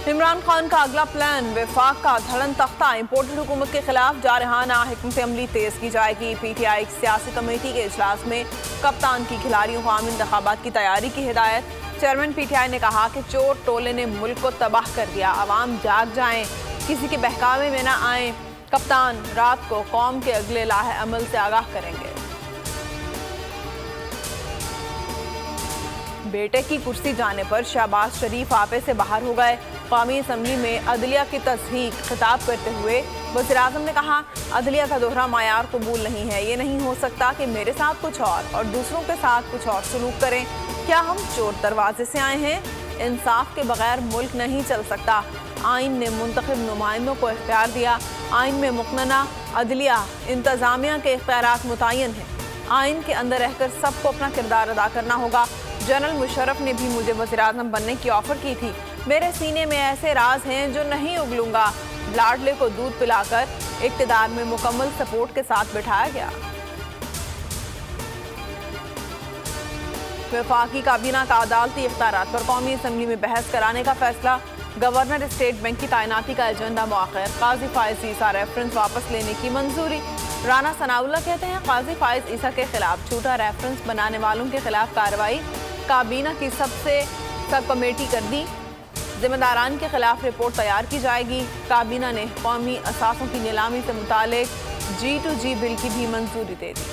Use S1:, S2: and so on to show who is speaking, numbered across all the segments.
S1: इमरान खान का अगला प्लान, वफाक का धड़न तख्ता, इम्पोर्टेड हुकूमत के खिलाफ जारहाना हिकमत अमली तेज की जाएगी। PTI सियासी कमेटी के इजलास में कप्तान की खिलाड़ियों को आम इंतखाबात की तैयारी की हिदायत। चेयरमैन PTI ने कहा कि चोर टोले ने मुल्क को तबाह कर दिया, अवाम जाग जाएं, किसी के बहकावे में न आए। कप्तान रात को कौम के अगले लाहे अमल से आगाह करेंगे। बेटे की कुर्सी जाने पर शहबाज शरीफ आपे से बाहर हो गए। कौमी असम्बली में अदलिया की तस्दीक खिताब करते हुए वज़ीर-ए-आज़म ने कहा, अदलिया का दोहरा मायार कबूल नहीं है। ये नहीं हो सकता कि मेरे साथ कुछ और दूसरों के साथ कुछ और सलूक करें। क्या हम चोर दरवाजे से आए हैं? इंसाफ के बगैर मुल्क नहीं चल सकता। आइन ने मुंतखब नुमाइंदों को इख्तियार दिया। आइन में मुक़न्ना अदलिया इंतज़ामिया के इख्तियारात मुतय्यन हैं। आइन के अंदर रहकर सबको अपना किरदार अदा करना होगा। जनरल मुशर्रफ ने भी मुझे वज़ीर-ए-आज़म बनने की ऑफ़र की थी। मेरे सीने में ऐसे राज हैं जो नहीं उगलूंगा। लाडले को दूध पिलाकर इक़्तिदार में मुकम्मल सपोर्ट के साथ बिठाया गया। वफाकी काबीना का अदालती इख्तियारात पर कौमी असम्बली में बहस कराने का फैसला। गवर्नर स्टेट बैंक की तैनाती का एजेंडा मुअख्खर। काजी फाइज ईसा रेफरेंस वापस लेने की मंजूरी। राना सनाउल्लाह कहते हैं, काजी फाइज ईसा के खिलाफ झूठा रेफरेंस बनाने वालों के खिलाफ कार्रवाई काबीना की सब कमेटी कर दी। जिम्मेदारान के खिलाफ रिपोर्ट तैयार की जाएगी। काबीना ने कौमी असासों की नीलामी से मुतालिक G2G बिल की भी मंजूरी दे दी।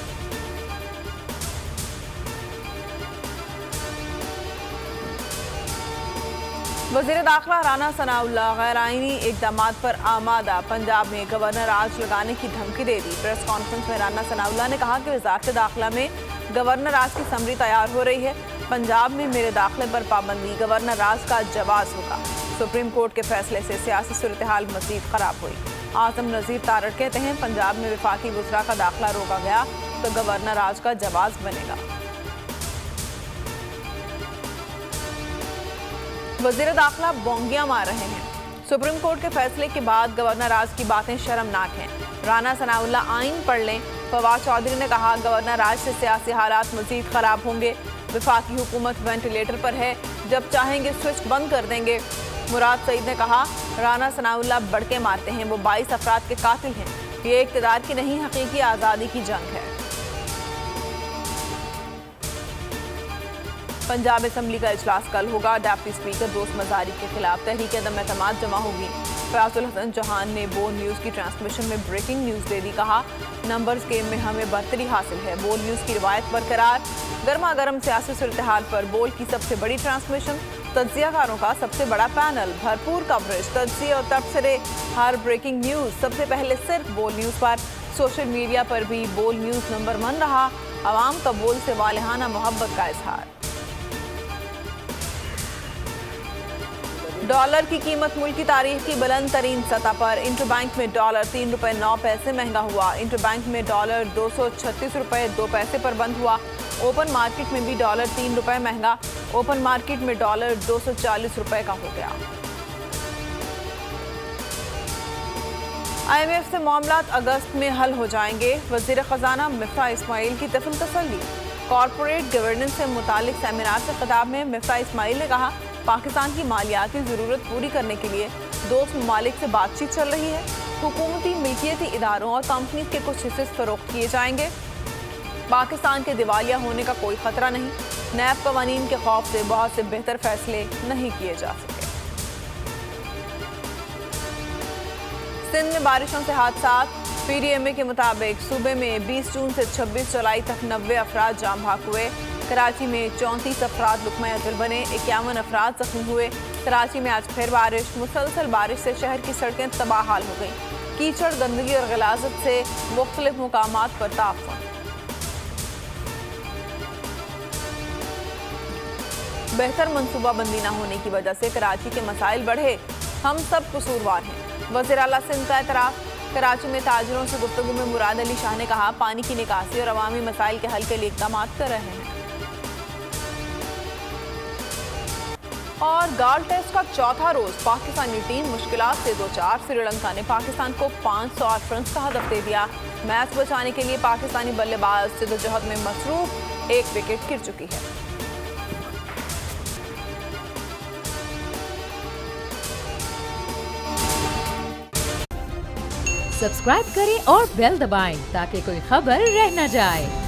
S1: वज़ीर दाखिला राना सनाउल्लाह गैर आईनी इक़दामात पर आमादा। पंजाब में गवर्नर राज लगाने की धमकी दे दी। प्रेस कॉन्फ्रेंस में राना सनाउल्लाह ने कहा कि वज़ारत दाखिला में गवर्नर राज की समरी तैयार हो रही है। पंजाब में मेरे दाखिले पर पाबंदी गवर्नर राज का जवाब होगा। सुप्रीम कोर्ट के फैसले से सियासी सूरत-ए-हाल मज़ीद ख़राब हुई। आज़म नज़ीर तारड़ कहते हैं, पंजाब में वफाकी वज़रा का दाखिला रोका गया तो गवर्नर राज का जवाब बनेगा। वज़ीर दाखिला बोंगियां मार रहे हैं। सुप्रीम कोर्ट के फैसले के बाद गवर्नर राज की बातें शर्मनाक हैं। राना सनाउल्लाह आइन पढ़ लें। फवाद चौधरी ने कहा, गवर्नर राज से सियासी हालात मज़ीद ख़राब होंगे। वफाकी हुकूमत वेंटिलेटर पर है, जब चाहेंगे स्विच बंद कर देंगे। मुराद सईद ने कहा, राना सनाउल्लाह बड़के मारते हैं, वो 22 अफराद के कातिल हैं। ये इक़्तिदार की नहीं, हकीकी आज़ादी की जंग है। पंजाब असम्बली का इजलास कल होगा। डिप्टी स्पीकर दोस्त मजारी के खिलाफ तहरीक अदम एतमाद जमा होगी। फयाजुल हसन चौहान ने बोल न्यूज़ की ट्रांसमिशन में ब्रेकिंग न्यूज़ दे दी। कहा, नंबर्स गेम में हमें बरतरी हासिल है। बोल न्यूज़ की रिवायत बरकरार। गर्मा गर्म सियासी सूरत-ए-हाल पर बोल की सबसे बड़ी ट्रांसमिशन। तज्जियाकारों का सबसे बड़ा पैनल, भरपूर कवरेज, तज्जिए और तबसरे, हर ब्रेकिंग न्यूज़ सबसे पहले सिर्फ बोल न्यूज़ पर। सोशल मीडिया पर भी बोल न्यूज़ नंबर 1 रहा। आवाम का बोल से वालिहाना मोहब्बत का इजहार। डॉलर की कीमत मुल्क की तारीख की बुलंद तरीन सतह पर। इंटरबैंक में डॉलर ₹3.09 महंगा हुआ। इंटरबैंक में डॉलर ₹236.2 पर बंद हुआ। ओपन मार्केट में भी डॉलर ₹3 महंगा। ओपन मार्केट में डॉलर ₹240 का हो गया। IMF से मामलात अगस्त में हल हो जाएंगे। वज़ीर ख़जाना मिफ्ता इस्माइल की तफल तसल्ली। कॉरपोरेट गवर्नेंस से मुतालिक सेमिनार से खिताब में मिफ्ता इस्माइल ने कहा, पाकिस्तान की मालियाती ज़रूरत पूरी करने के लिए दोस्त ममालिक से बातचीत चल रही है। हुकूमती मिल्कियती इदारों और कंपनी के कुछ हिस्से फरोख्त किए जाएंगे। पाकिस्तान के दिवालिया होने का कोई खतरा नहीं। नैब कवानीन के खौफ से बहुत से बेहतर फैसले नहीं किए जा सके। सिंध में बारिशों से हादसात। PDMA के मुताबिक सूबे में 20 जून से 26 जुलाई तक 90 अफराद जाम भाग हुए। कराची में 34 अफराद लुक़मा अजल बने। 51 अफराद जख्मी हुए। कराची में आज फिर बारिश। मुसलसल बारिश से शहर की सड़कें तबाह हाल हो गई। कीचड़, गंदगी और गलाजत से मुख्तलिफ मुकामात पर ताफ़ुन। बेहतर मनसूबाबंदी न होने की वजह से कराची के मसाइल बढ़े। हम सब कसूरवार हैं। वज़ीर आला सिंध का एतराफ़। कराची में ताजिरों से गुफ्तगू में मुराद अली शाह ने कहा, पानी की निकासी और अवामी मसाइल के हल के लिए इक़दाम कर रहे हैं। और गाल टेस्ट का चौथा रोज पाकिस्तानी टीम मुश्किलात से दो चार। श्रीलंका ने पाकिस्तान को 508 रन का हदफ दे दिया। मैच बचाने के लिए पाकिस्तानी बल्लेबाज जद्दोजहद में मसरूफ। 1 विकेट गिर चुकी है।
S2: सब्सक्राइब करें और बेल दबाएं ताकि कोई खबर रह न जाए।